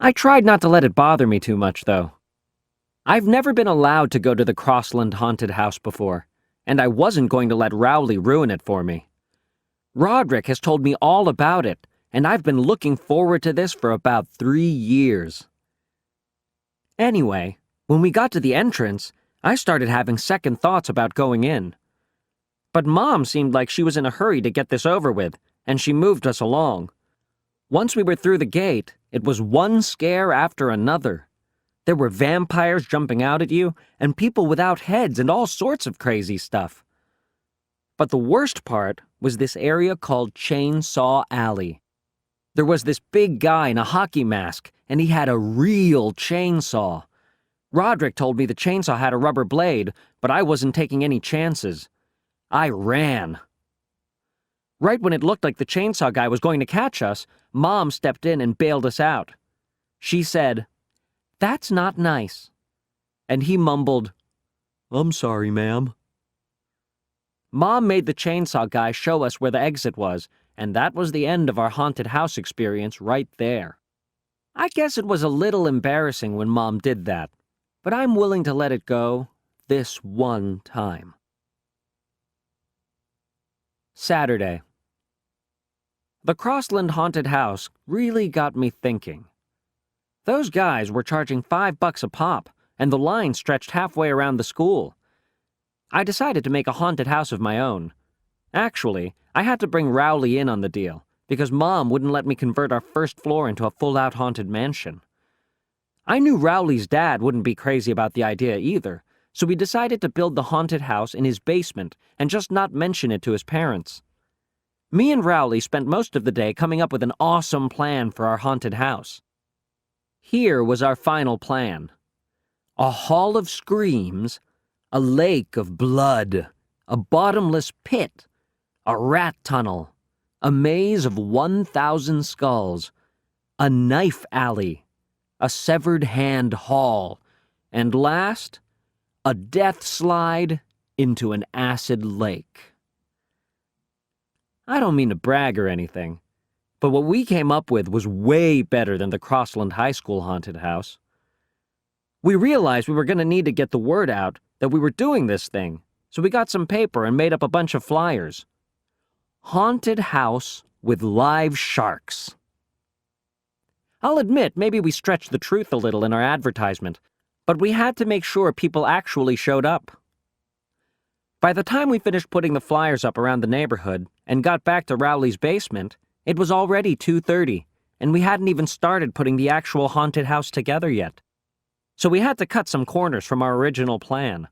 I tried not to let it bother me too much, though. I've never been allowed to go to the Crossland haunted house before, and I wasn't going to let Rowley ruin it for me. Roderick has told me all about it, and I've been looking forward to this for about 3 years. Anyway, when we got to the entrance, I started having second thoughts about going in. But Mom seemed like she was in a hurry to get this over with, and she moved us along. Once we were through the gate, it was one scare after another. There were vampires jumping out at you, and people without heads and all sorts of crazy stuff. But the worst part was this area called Chainsaw Alley. There was this big guy in a hockey mask, and he had a real chainsaw. Roderick told me the chainsaw had a rubber blade, but I wasn't taking any chances. I ran. Right when it looked like the chainsaw guy was going to catch us, Mom stepped in and bailed us out. She said, "That's not nice." And he mumbled, "I'm sorry, ma'am." Mom made the chainsaw guy show us where the exit was, and that was the end of our haunted house experience right there. I guess it was a little embarrassing when Mom did that, but I'm willing to let it go this one time. Saturday. The Crossland haunted house really got me thinking. Those guys were charging $5 a pop, and the line stretched halfway around the school. I decided to make a haunted house of my own. Actually, I had to bring Rowley in on the deal, because Mom wouldn't let me convert our first floor into a full-out haunted mansion. I knew Rowley's dad wouldn't be crazy about the idea either, so we decided to build the haunted house in his basement and just not mention it to his parents. Me and Rowley spent most of the day coming up with an awesome plan for our haunted house. Here was our final plan. A hall of screams, a lake of blood, a bottomless pit, a rat tunnel, a maze of 1,000 skulls, a knife alley, a severed hand hall, and last, a death slide into an acid lake. I don't mean to brag or anything, but what we came up with was way better than the Crossland High School haunted house. We realized we were going to need to get the word out that we were doing this thing, so we got some paper and made up a bunch of flyers. Haunted house with live sharks. I'll admit, maybe we stretched the truth a little in our advertisement, but we had to make sure people actually showed up. By the time we finished putting the flyers up around the neighborhood and got back to Rowley's basement, it was already 2:30, and we hadn't even started putting the actual haunted house together yet. So we had to cut some corners from our original plan.